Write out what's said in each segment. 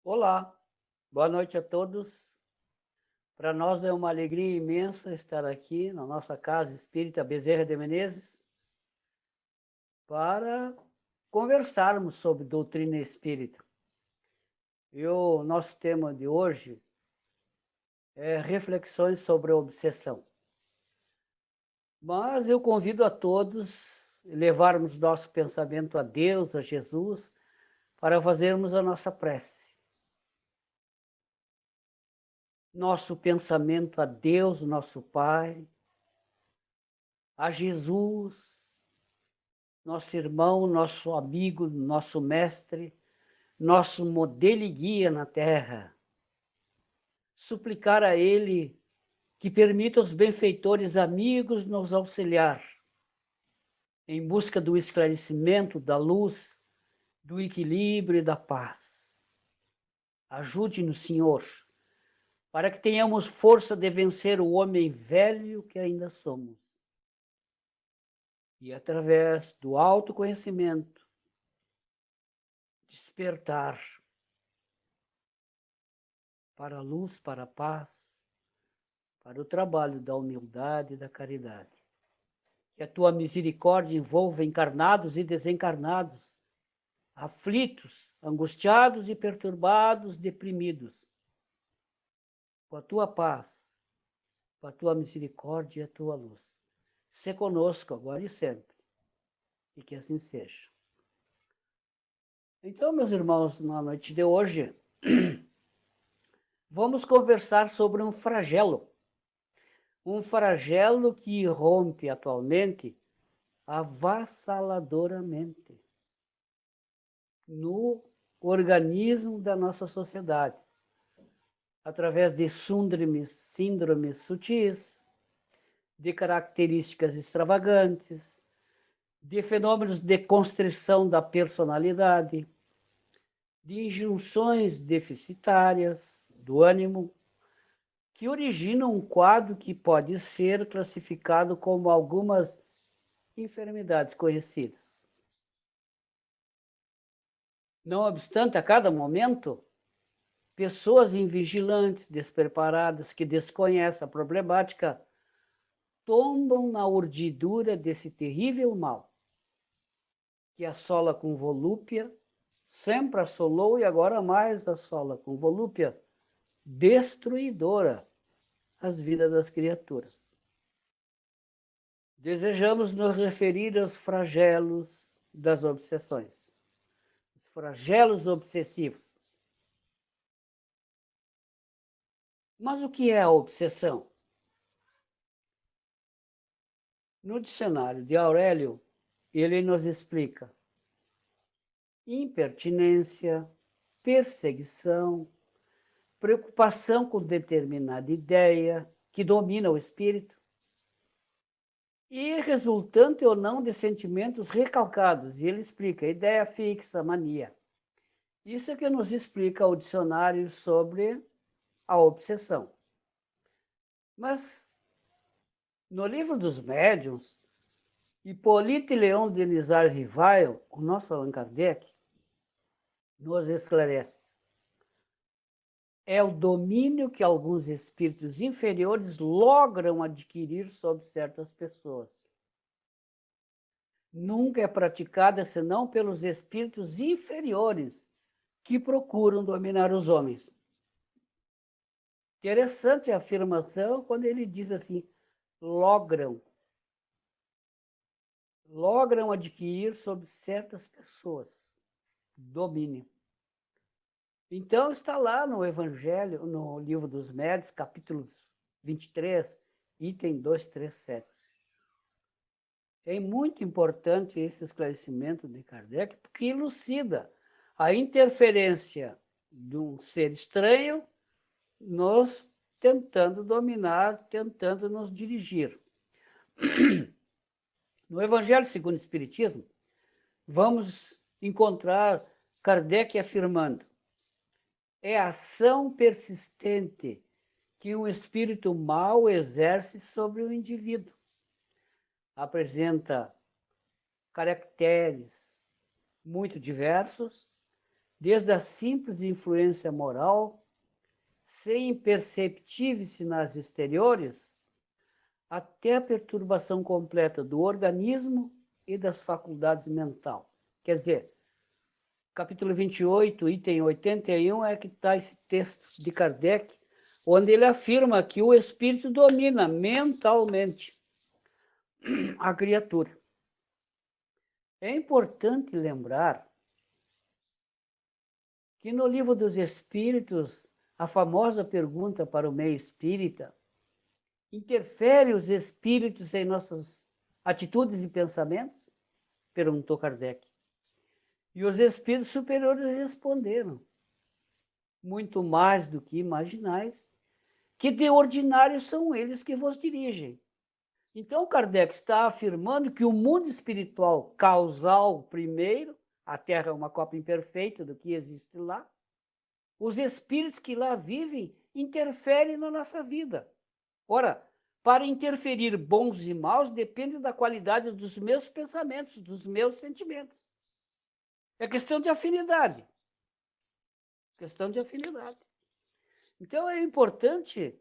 Olá, boa noite a todos. Para nós é uma alegria imensa estar aqui na nossa casa espírita Bezerra de Menezes para conversarmos sobre doutrina espírita. E o nosso tema de hoje é reflexões sobre a obsessão. Mas eu convido a todos a levarmos nosso pensamento a Deus, a Jesus, para fazermos a nossa prece. Nosso pensamento a Deus, nosso Pai, a Jesus, nosso irmão, nosso amigo, nosso mestre, nosso modelo e guia na terra. Suplicar a Ele que permita aos benfeitores amigos nos auxiliar em busca do esclarecimento, da luz, do equilíbrio e da paz. Ajude-nos, Senhor, para que tenhamos força de vencer o homem velho que ainda somos. E através do autoconhecimento, despertar para a luz, para a paz, para o trabalho da humildade e da caridade. Que a tua misericórdia envolva encarnados e desencarnados, aflitos, angustiados e perturbados, deprimidos. Com a tua paz, com a tua misericórdia e a tua luz. Sê conosco agora e sempre. E que assim seja. Então, meus irmãos, na noite de hoje, vamos conversar sobre um flagelo. Um flagelo que irrompe atualmente avassaladoramente no organismo da nossa sociedade, através de síndromes sutis, de características extravagantes, de fenômenos de constrição da personalidade, de injunções deficitárias do ânimo, que originam um quadro que pode ser classificado como algumas enfermidades conhecidas. Não obstante, a cada momento, pessoas invigilantes, despreparadas, que desconhecem a problemática, tombam na urdidura desse terrível mal, que assola com volúpia, sempre assolou e agora mais assola com volúpia destruidora as vidas das criaturas. Desejamos nos referir aos flagelos das obsessões, os flagelos obsessivos. Mas o que é a obsessão? No dicionário de Aurélio, ele nos explica: impertinência, perseguição, preocupação com determinada ideia que domina o espírito e resultante ou não de sentimentos recalcados. E ele explica: ideia fixa, mania. Isso é que nos explica o dicionário sobre a obsessão. Mas, no livro dos médiuns, Hippolyte Léon Denisard Rivail, o nosso Allan Kardec, nos esclarece. É o domínio que alguns espíritos inferiores logram adquirir sobre certas pessoas. Nunca é praticada senão pelos espíritos inferiores que procuram dominar os homens. Interessante a afirmação quando ele diz assim, logram adquirir sobre certas pessoas domínio. Então está lá no Evangelho, no Livro dos Médiuns, capítulos 23, item 237. É muito importante esse esclarecimento de Kardec, porque elucida a interferência de um ser estranho nos tentando dominar, tentando nos dirigir. No Evangelho segundo o Espiritismo, vamos encontrar Kardec afirmando: é a ação persistente que um espírito mau exerce sobre o indivíduo. Apresenta caracteres muito diversos desde a simples influência moral, sem imperceptíveis sinais exteriores, até a perturbação completa do organismo e das faculdades mental. Quer dizer, capítulo 28, item 81, é que está esse texto de Kardec, onde ele afirma que o espírito domina mentalmente a criatura. É importante lembrar que no Livro dos Espíritos, a famosa pergunta para o meio espírita: interfere os espíritos em nossas atitudes e pensamentos? Perguntou Kardec. E os espíritos superiores responderam: muito mais do que imaginais, que de ordinário são eles que vos dirigem. Então, Kardec está afirmando que o mundo espiritual causal primeiro, a Terra é uma cópia imperfeita do que existe lá, os espíritos que lá vivem interferem na nossa vida. Ora, para interferir bons e maus depende da qualidade dos meus pensamentos, dos meus sentimentos. É questão de afinidade. Questão de afinidade. Então, é importante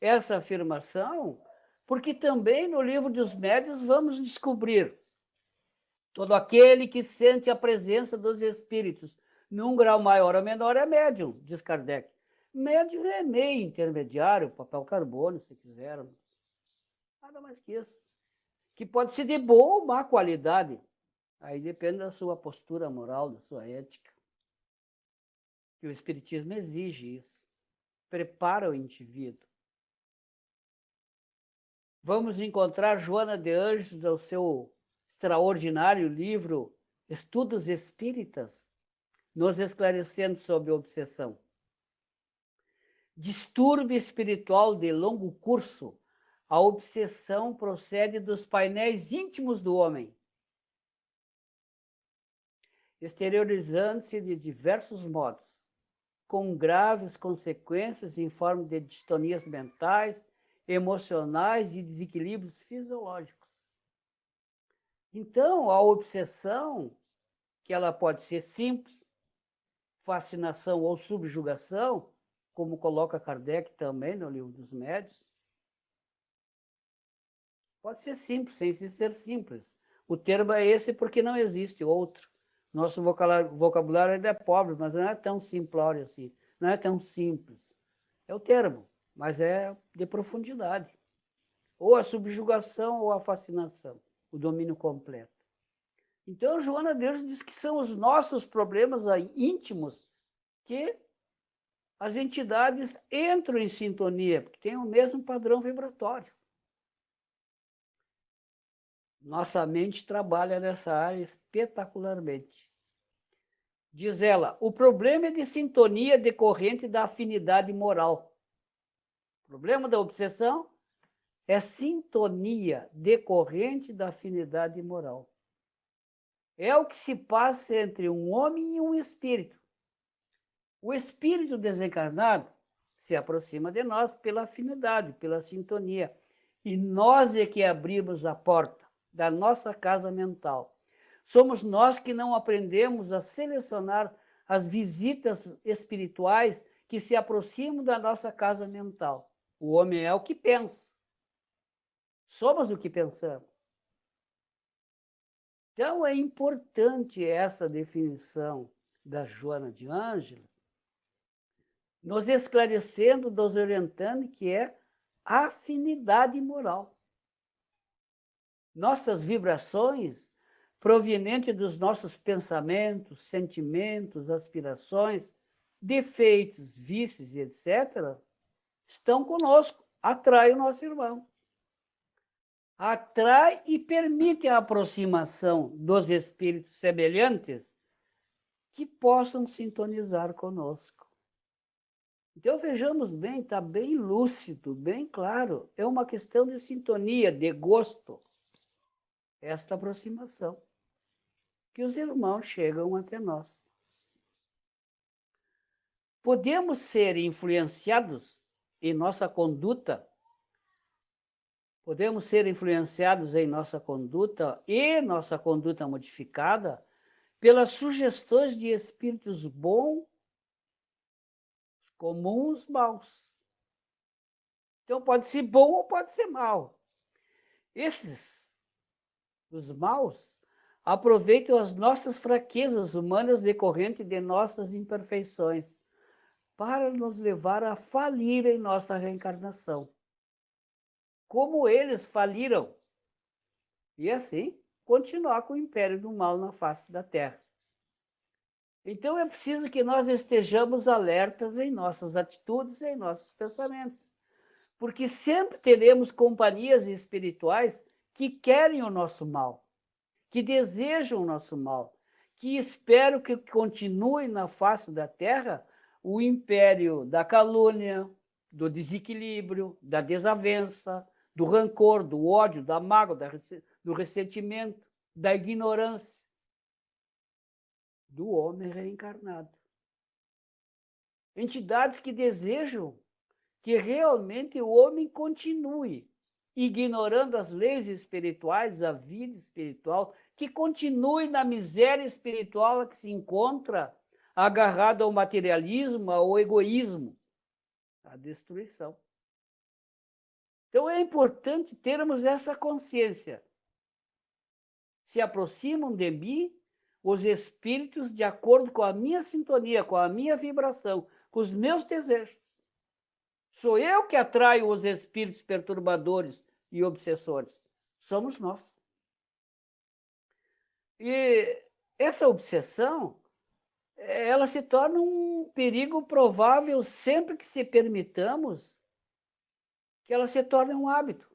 essa afirmação, porque também no Livro dos Médiuns vamos descobrir todo aquele que sente a presença dos espíritos, num grau maior ou menor, é médium, diz Kardec. Médium é meio intermediário, papel carbono, se quiser. Nada mais que isso. Que pode ser de boa ou má qualidade. Aí depende da sua postura moral, da sua ética. E o Espiritismo exige isso. Prepara o indivíduo. Vamos encontrar Joana de Ângeles no seu extraordinário livro Estudos Espíritas, nos esclarecendo sobre a obsessão. Distúrbio espiritual de longo curso. A obsessão procede dos painéis íntimos do homem, exteriorizando-se de diversos modos, com graves consequências em forma de distonias mentais, emocionais e desequilíbrios fisiológicos. Então, a obsessão, que ela pode ser simples, fascinação ou subjugação, como coloca Kardec também no Livro dos Médiuns, pode ser simples, sem ser simples. O termo é esse porque não existe outro. Nosso vocabulário ainda é pobre, mas não é tão simplório assim, não é tão simples. É o termo, mas é de profundidade. Ou a subjugação ou a fascinação, o domínio completo. Então, Joana de Ângeles diz que são os nossos problemas íntimos que as entidades entram em sintonia, porque têm o mesmo padrão vibratório. Nossa mente trabalha nessa área espetacularmente. Diz ela, o problema é de sintonia decorrente da afinidade moral. O problema da obsessão é sintonia decorrente da afinidade moral. É o que se passa entre um homem e um espírito. O espírito desencarnado se aproxima de nós pela afinidade, pela sintonia. E nós é que abrimos a porta da nossa casa mental. Somos nós que não aprendemos a selecionar as visitas espirituais que se aproximam da nossa casa mental. O homem é o que pensa. Somos o que pensamos. Então, é importante essa definição da Joana de Ângeles, nos esclarecendo, nos orientando que é afinidade moral. Nossas vibrações, provenientes dos nossos pensamentos, sentimentos, aspirações, defeitos, vícios, etc., estão conosco, atraem o nosso irmão. Atrai e permite a aproximação dos espíritos semelhantes que possam sintonizar conosco. Então, vejamos bem, está bem lúcido, bem claro. É uma questão de sintonia, de gosto, esta aproximação, que os irmãos chegam até nós. Podemos ser influenciados em nossa conduta, e nossa conduta modificada pelas sugestões de espíritos bons, comuns, maus. Então, pode ser bom ou pode ser mal. Esses, os maus, aproveitam as nossas fraquezas humanas decorrentes de nossas imperfeições para nos levar a falir em nossa reencarnação. Como eles faliram. E assim, continuar com o império do mal na face da Terra. Então, é preciso que nós estejamos alertas em nossas atitudes e em nossos pensamentos. Porque sempre teremos companhias espirituais que querem o nosso mal, que desejam o nosso mal, que esperam que continue na face da Terra o império da calúnia, do desequilíbrio, da desavença, do rancor, do ódio, da mágoa, do ressentimento, da ignorância do homem reencarnado. Entidades que desejam que realmente o homem continue ignorando as leis espirituais, a vida espiritual, que continue na miséria espiritual a que se encontra, agarrado ao materialismo, ao egoísmo, à destruição. Então é importante termos essa consciência. Se aproximam de mim os espíritos de acordo com a minha sintonia, com a minha vibração, com os meus desejos. Sou eu que atraio os espíritos perturbadores e obsessores. Somos nós. E essa obsessão, ela se torna um perigo provável sempre que se permitamos que ela se torne um hábito.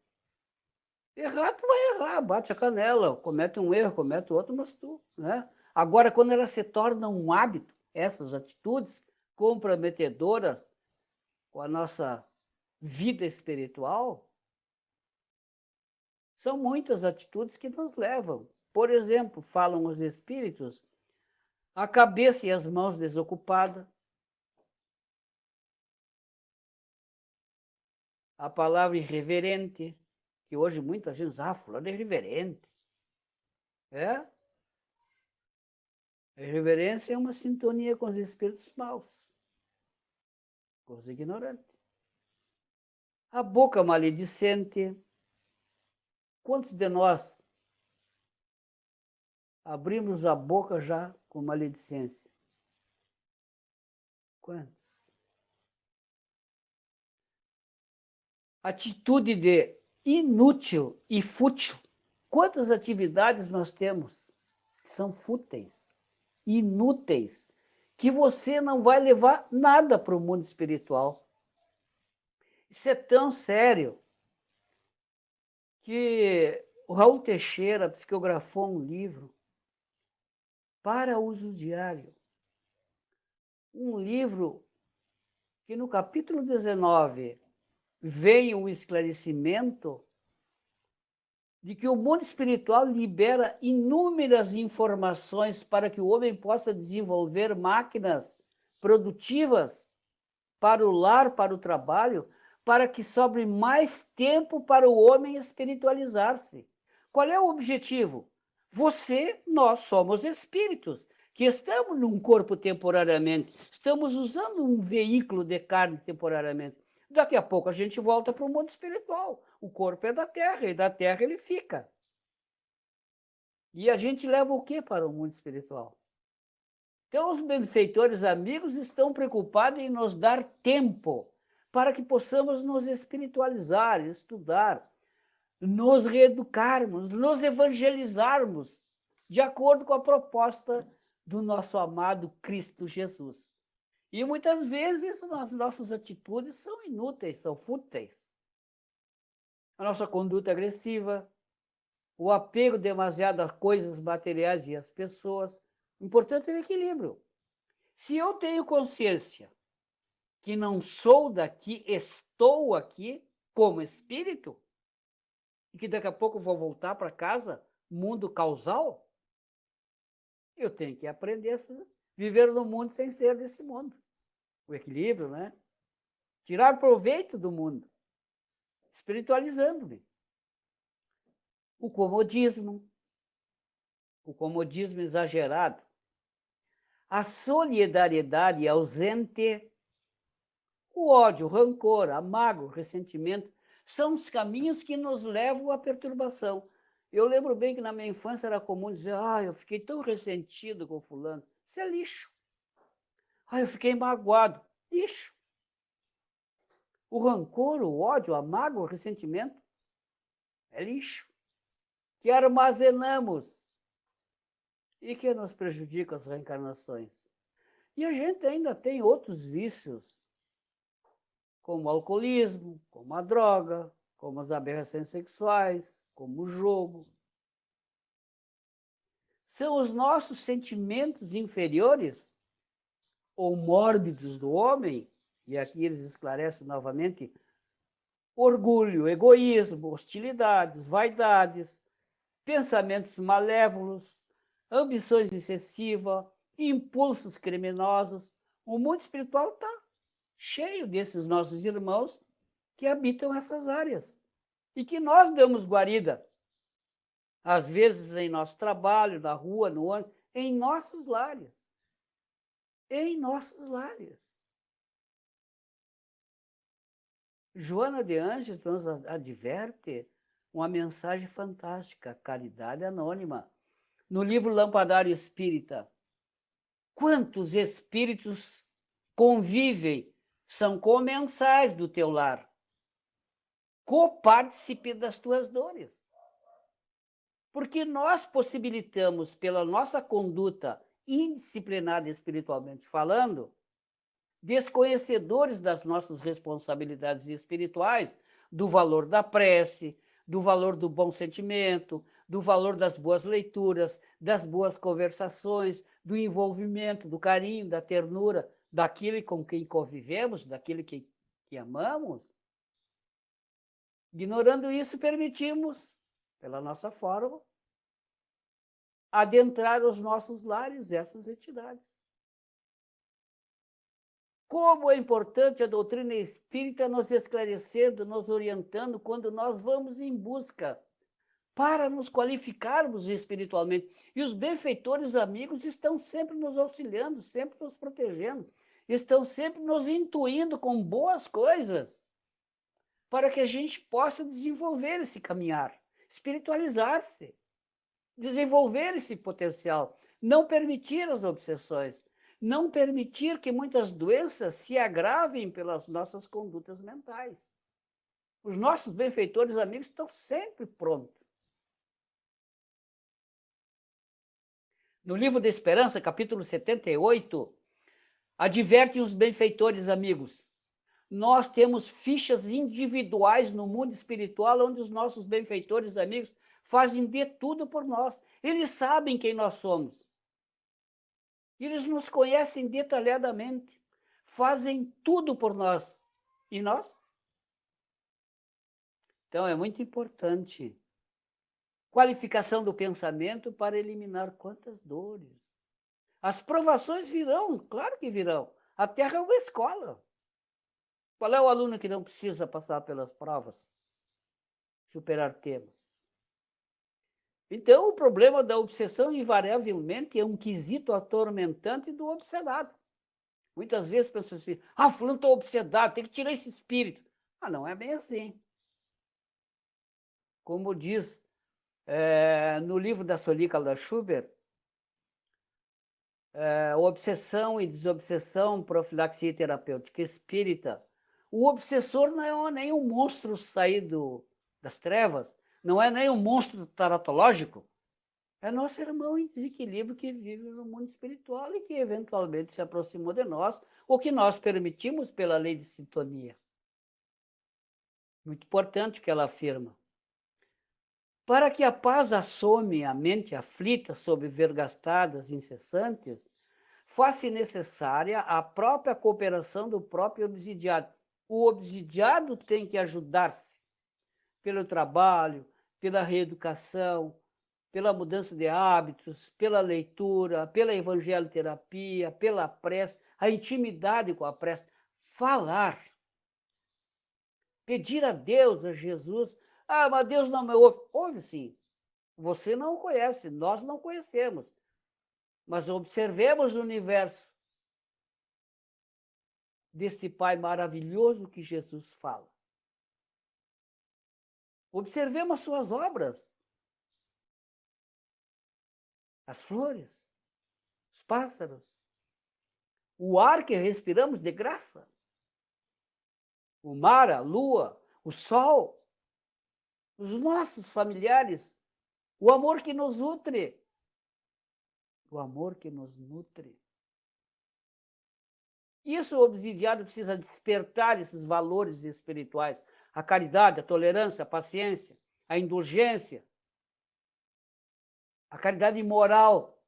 Errar, tu vai errar, bate a canela, comete um erro, comete outro, mas tu, né? Agora, quando ela se torna um hábito, essas atitudes comprometedoras com a nossa vida espiritual, são muitas atitudes que nos levam. Por exemplo, falam os espíritos, a cabeça e as mãos desocupadas, a palavra irreverente, que hoje muita gente diz, fulano é irreverente. É? A irreverência é uma sintonia com os espíritos maus, com os ignorantes. A boca maledicente. Quantos de nós abrimos a boca já com maledicência? Quantos? Atitude de inútil e fútil. Quantas atividades nós temos que são fúteis, inúteis, que você não vai levar nada para o mundo espiritual. Isso é tão sério que o Raul Teixeira psicografou um livro para uso diário. Um livro que no capítulo 19 vem um esclarecimento de que o mundo espiritual libera inúmeras informações para que o homem possa desenvolver máquinas produtivas para o lar, para o trabalho, para que sobre mais tempo para o homem espiritualizar-se. Qual é o objetivo? Você, nós somos espíritos, que estamos num corpo temporariamente, estamos usando um veículo de carne temporariamente. Daqui a pouco a gente volta para o mundo espiritual. O corpo é da Terra, e da Terra ele fica. E a gente leva o que para o mundo espiritual? Então, os benfeitores amigos estão preocupados em nos dar tempo para que possamos nos espiritualizar, estudar, nos reeducarmos, nos evangelizarmos, de acordo com a proposta do nosso amado Cristo Jesus. E muitas vezes as nossas atitudes são inúteis, são fúteis. A nossa conduta agressiva, o apego demasiado a coisas materiais e às pessoas. O importante é o equilíbrio. Se eu tenho consciência que não sou daqui, estou aqui como espírito, e que daqui a pouco vou voltar para casa, mundo causal, eu tenho que aprender a viver no mundo sem ser desse mundo. O equilíbrio, né? Tirar proveito do mundo, espiritualizando-me. O comodismo exagerado. A solidariedade ausente, o ódio, o rancor, a mágoa, o ressentimento, são os caminhos que nos levam à perturbação. Eu lembro bem que na minha infância era comum dizer, eu fiquei tão ressentido com fulano. Isso é lixo. Eu fiquei magoado. Lixo. O rancor, o ódio, a mágoa, o ressentimento é lixo. Que armazenamos e que nos prejudica as reencarnações. E a gente ainda tem outros vícios, como o alcoolismo, como a droga, como as aberrações sexuais, como o jogo. São os nossos sentimentos inferiores ou mórbidos do homem, e aqui eles esclarecem novamente, orgulho, egoísmo, hostilidades, vaidades, pensamentos malévolos, ambições excessivas, impulsos criminosos. O mundo espiritual está cheio desses nossos irmãos que habitam essas áreas e que nós damos guarida, às vezes em nosso trabalho, na rua, no ônibus, em nossos lares. Em nossos lares. Joana de Ângeles nos adverte uma mensagem fantástica, caridade anônima. No livro Lampadário Espírita, quantos espíritos convivem, são comensais do teu lar, copartícipe das tuas dores. Porque nós possibilitamos, pela nossa conduta indisciplinada espiritualmente falando, desconhecedores das nossas responsabilidades espirituais, do valor da prece, do valor do bom sentimento, do valor das boas leituras, das boas conversações, do envolvimento, do carinho, da ternura, daquele com quem convivemos, daquele que amamos. Ignorando isso, permitimos, pela nossa forma, adentrar os nossos lares essas entidades. Como é importante a doutrina espírita nos esclarecendo, nos orientando quando nós vamos em busca para nos qualificarmos espiritualmente. E os benfeitores amigos estão sempre nos auxiliando, sempre nos protegendo, estão sempre nos intuindo com boas coisas para que a gente possa desenvolver esse caminhar, espiritualizar-se, desenvolver esse potencial, não permitir as obsessões, não permitir que muitas doenças se agravem pelas nossas condutas mentais. Os nossos benfeitores amigos estão sempre prontos. No livro da Esperança, capítulo 78, advertem os benfeitores amigos. Nós temos fichas individuais no mundo espiritual, onde os nossos benfeitores amigos fazem de tudo por nós. Eles sabem quem nós somos. Eles nos conhecem detalhadamente, fazem tudo por nós. E nós? Então, é muito importante. Qualificação do pensamento para eliminar quantas dores. As provações virão, claro que virão. A Terra é uma escola. Qual é o aluno que não precisa passar pelas provas? Superar temas. Então, o problema da obsessão, invariavelmente, é um quesito atormentante do obsedado. Muitas vezes pensam assim, fulano está obsedado, tem que tirar esse espírito. Não é bem assim. Como diz no livro da Solícula da Schubert, Obsessão e Desobsessão, Profilaxia Terapêutica Espírita, o obsessor não é nem um monstro saído das trevas, não é nem um monstro taratológico, é nosso irmão em desequilíbrio que vive no mundo espiritual e que eventualmente se aproximou de nós, ou que nós permitimos pela lei de sintonia. Muito importante o que ela afirma. Para que a paz assome a mente aflita sob vergastadas incessantes, faz-se necessária a própria cooperação do próprio obsidiado. O obsidiado tem que ajudar-se pelo trabalho, pela reeducação, pela mudança de hábitos, pela leitura, pela evangelioterapia, pela prece, a intimidade com a prece, falar, pedir a Deus, a Jesus, mas Deus não me ouve. Ouve sim, você não conhece, nós não conhecemos. Mas observemos o universo desse Pai maravilhoso que Jesus fala. Observemos as suas obras. As flores, os pássaros, o ar que respiramos de graça, o mar, a lua, o sol, os nossos familiares, o amor que nos nutre. O amor que nos nutre. Isso o obsidiado precisa despertar esses valores espirituais. A caridade, a tolerância, a paciência, a indulgência, a caridade moral.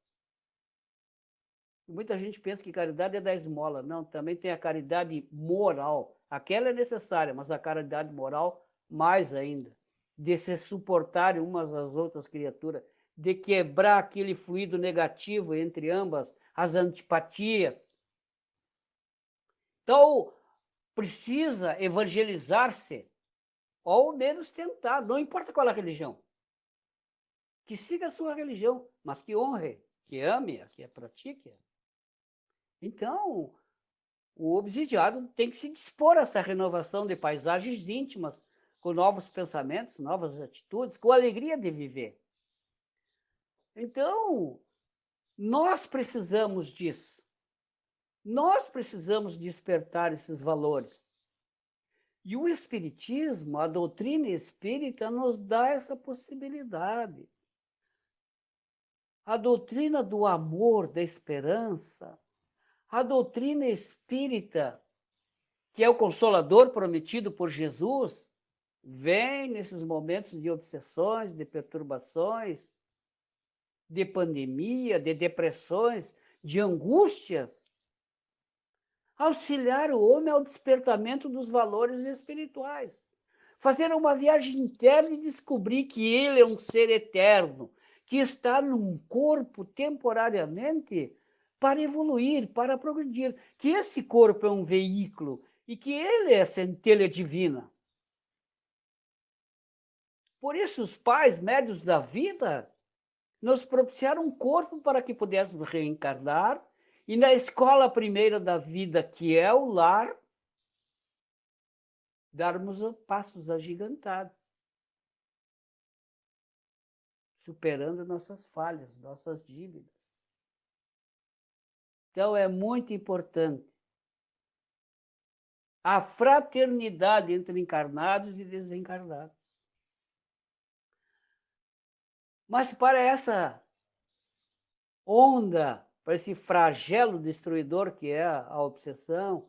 Muita gente pensa que caridade é da esmola. Não, também tem a caridade moral. Aquela é necessária, mas a caridade moral mais ainda. De se suportarem umas às outras criaturas, de quebrar aquele fluido negativo entre ambas, as antipatias. Então, precisa evangelizar-se, ou ao menos tentar, não importa qual é a religião. Que siga a sua religião, mas que honre, que ame, que a pratique. Então, o obsidiado tem que se dispor a essa renovação de paisagens íntimas, com novos pensamentos, novas atitudes, com alegria de viver. Então, nós precisamos disso. Nós precisamos despertar esses valores. E o Espiritismo, a doutrina espírita, nos dá essa possibilidade. A doutrina do amor, da esperança, a doutrina espírita, que é o consolador prometido por Jesus, vem nesses momentos de obsessões, de perturbações, de pandemia, de depressões, de angústias, auxiliar o homem ao despertamento dos valores espirituais, fazer uma viagem interna e descobrir que ele é um ser eterno, que está num corpo temporariamente para evoluir, para progredir, que esse corpo é um veículo e que ele é a centelha divina. Por isso, os pais médios da vida nos propiciaram um corpo para que pudéssemos reencarnar e na escola primeira da vida, que é o lar, darmos passos agigantados, superando nossas falhas, nossas dívidas. Então, é muito importante a fraternidade entre encarnados e desencarnados. Mas para essa onda, para esse flagelo destruidor que é a obsessão,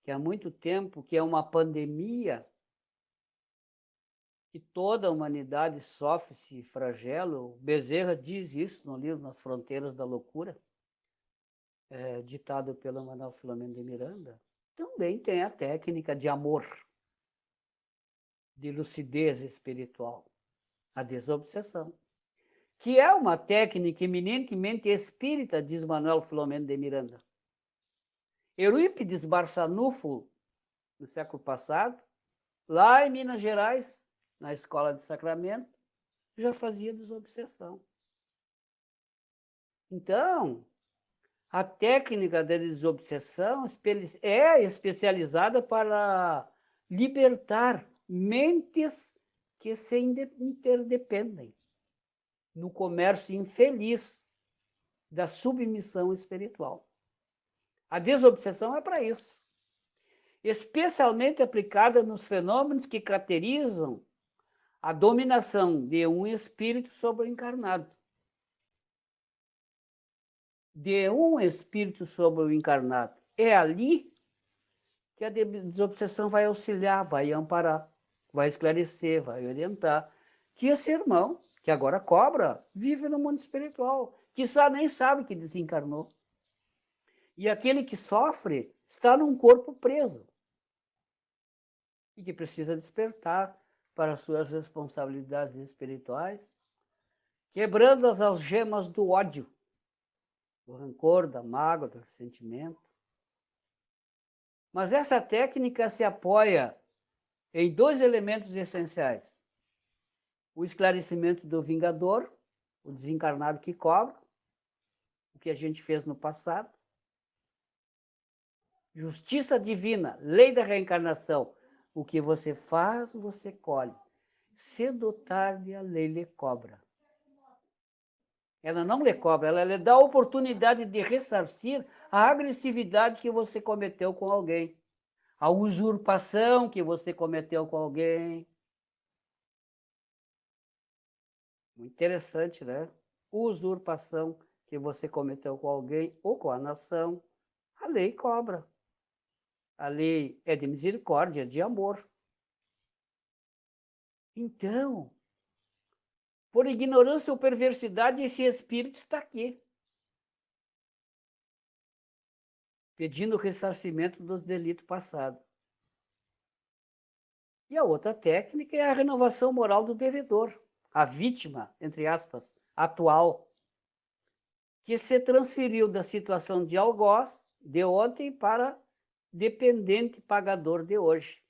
que há muito tempo, que é uma pandemia, que toda a humanidade sofre esse flagelo. Bezerra diz isso no livro Nas Fronteiras da Loucura, ditado pelo Manuel Filomeno de Miranda. Também tem a técnica de amor, de lucidez espiritual, a desobsessão, que é uma técnica eminentemente espírita, diz Manuel Filomeno de Miranda. Eurípides Barçanufo, no século passado, lá em Minas Gerais, na Escola de Sacramento, já fazia desobsessão. Então, a técnica da desobsessão é especializada para libertar mentes que se interdependem no comércio infeliz da submissão espiritual. A desobsessão é para isso, especialmente aplicada nos fenômenos que caracterizam a dominação de um espírito sobre o encarnado. De um espírito sobre o encarnado. É ali que a desobsessão vai auxiliar, vai amparar, vai esclarecer, vai orientar. Que esse irmão, que agora cobra, vive no mundo espiritual, que nem sabe que desencarnou. E aquele que sofre está num corpo preso e que precisa despertar para suas responsabilidades espirituais, quebrando as algemas do ódio, do rancor, da mágoa, do ressentimento. Mas essa técnica se apoia em dois elementos essenciais: o esclarecimento do vingador, o desencarnado que cobra, o que a gente fez no passado. Justiça divina, lei da reencarnação. O que você faz, você colhe. Cedo ou tarde, a lei lhe cobra. Ela não lhe cobra, ela lhe dá a oportunidade de ressarcir a agressividade que você cometeu com alguém, a usurpação que você cometeu com alguém. Muito interessante, né? Usurpação que você cometeu com alguém ou com a nação, a lei cobra. A lei é de misericórdia, de amor. Então, por ignorância ou perversidade, esse espírito está aqui, pedindo ressarcimento dos delitos passados. E a outra técnica é a renovação moral do devedor, a vítima, entre aspas, atual, que se transferiu da situação de algoz de ontem para dependente pagador de hoje.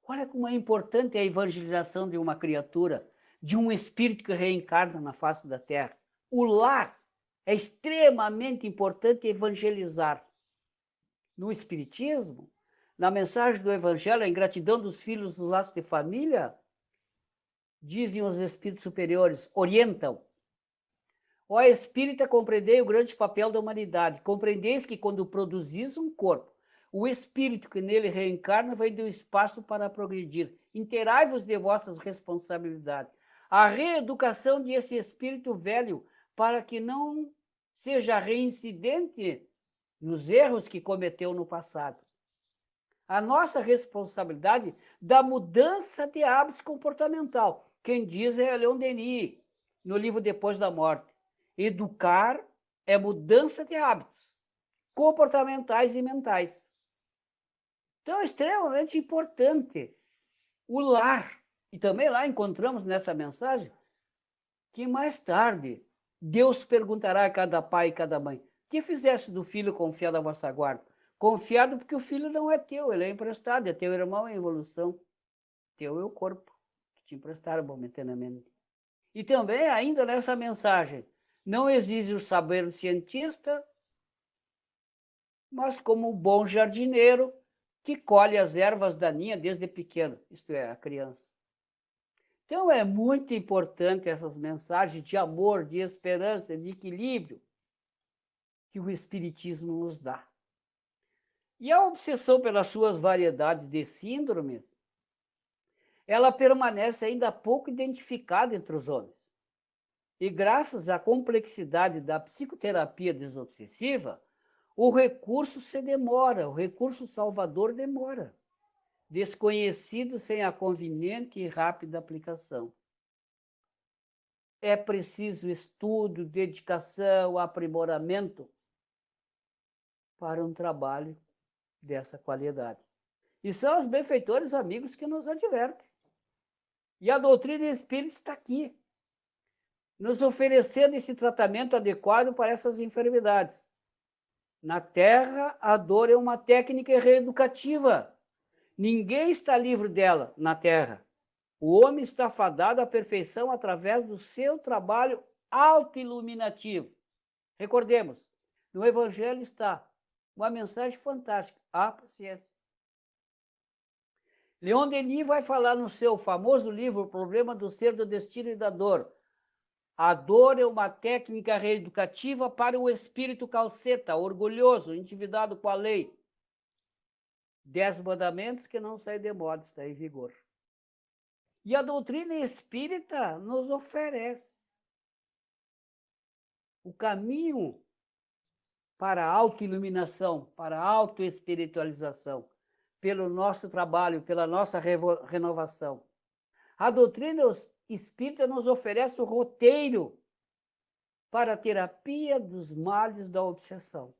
Olha como é importante a evangelização de uma criatura, de um espírito que reencarna na face da terra. O lar é extremamente importante evangelizar. No Espiritismo, na mensagem do Evangelho, a ingratidão dos filhos dos laços de família, dizem os espíritos superiores, orientam. Ó espírita, compreendei o grande papel da humanidade. Compreendeis que quando produzis um corpo, o espírito que nele reencarna vai ter espaço para progredir. Interai-vos de vossas responsabilidades. A reeducação desse espírito velho para que não seja reincidente nos erros que cometeu no passado. A nossa responsabilidade da mudança de hábitos comportamental. Quem diz é Leon Denis, no livro Depois da Morte. Educar é mudança de hábitos comportamentais e mentais. Então, é extremamente importante o lar. E também lá encontramos nessa mensagem que mais tarde Deus perguntará a cada pai e cada mãe: que fizesse do filho confiado à vossa guarda? Confiado porque o filho não é teu, ele é emprestado, é teu irmão em evolução. Teu é o corpo, que te emprestaram momentaneamente. E também, ainda nessa mensagem, não exige o saber cientista, mas como um bom jardineiro que colhe as ervas daninhas desde pequeno, isto é, a criança. Então, é muito importante essas mensagens de amor, de esperança, de equilíbrio que o Espiritismo nos dá. E a obsessão pelas suas variedades de síndromes, ela permanece ainda pouco identificada entre os homens. E graças à complexidade da psicoterapia desobsessiva, o recurso se demora, o recurso salvador demora, desconhecido sem a conveniente e rápida aplicação. É preciso estudo, dedicação, aprimoramento para um trabalho dessa qualidade. E são os benfeitores amigos que nos advertem. E a doutrina espírita está aqui, nos oferecendo esse tratamento adequado para essas enfermidades. Na Terra, a dor é uma técnica reeducativa. Ninguém está livre dela na Terra. O homem está fadado à perfeição através do seu trabalho autoiluminativo. Recordemos, no Evangelho está uma mensagem fantástica: a paciência. Leon Denis vai falar no seu famoso livro O Problema do Ser, do Destino e da Dor. A dor é uma técnica reeducativa para o espírito calceta, orgulhoso, endividado com a lei. 10 mandamentos que não saem de moda, está em vigor. E a doutrina espírita nos oferece o caminho para a autoiluminação, para a autoespiritualização, pelo nosso trabalho, pela nossa renovação. A doutrina espírita nos oferece o roteiro para a terapia dos males da obsessão.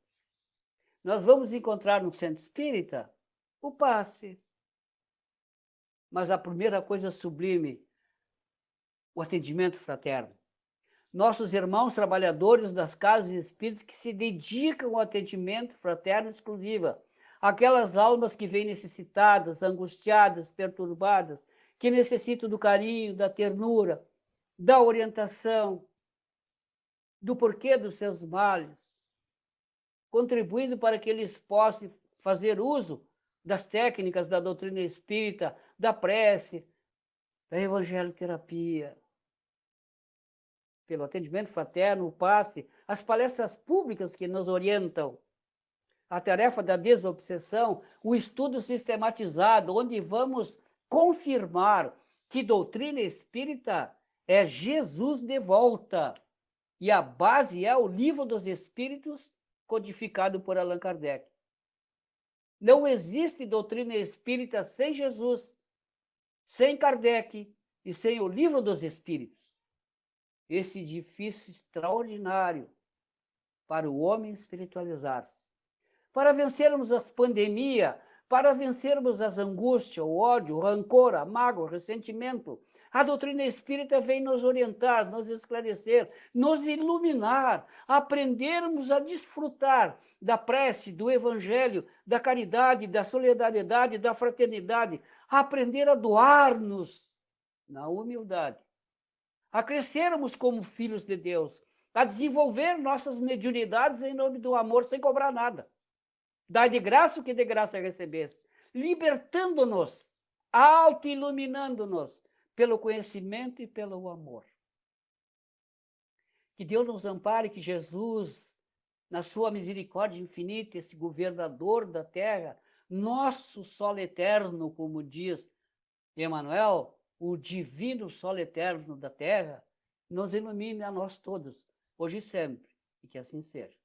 Nós vamos encontrar no centro espírita o passe. Mas a primeira coisa sublime, o atendimento fraterno. Nossos irmãos trabalhadores das casas espíritas que se dedicam ao atendimento fraterno exclusivo. Aquelas almas que vêm necessitadas, angustiadas, perturbadas, que necessitam do carinho, da ternura, da orientação, do porquê dos seus males, contribuindo para que eles possam fazer uso das técnicas da doutrina espírita, da prece, da evangelioterapia, pelo atendimento fraterno, o passe, as palestras públicas que nos orientam, a tarefa da desobsessão, o estudo sistematizado, onde vamos confirmar que doutrina espírita é Jesus de volta. E a base é o Livro dos Espíritos, codificado por Allan Kardec. Não existe doutrina espírita sem Jesus, sem Kardec e sem o Livro dos Espíritos. Esse edifício extraordinário para o homem espiritualizar-se. Para vencermos as pandemias, para vencermos as angústias, o ódio, o rancor, a mágoa, o ressentimento, a doutrina espírita vem nos orientar, nos esclarecer, nos iluminar, aprendermos a desfrutar da prece, do evangelho, da caridade, da solidariedade, da fraternidade, aprender a doar-nos na humildade, a crescermos como filhos de Deus, a desenvolver nossas mediunidades em nome do amor sem cobrar nada. Dai de graça o que de graça recebeste, libertando-nos, auto-iluminando-nos pelo conhecimento e pelo amor. Que Deus nos ampare, que Jesus, na sua misericórdia infinita, esse governador da terra, nosso sol eterno, como diz Emmanuel, o divino sol eterno da terra, nos ilumine a nós todos, hoje e sempre, e que assim seja.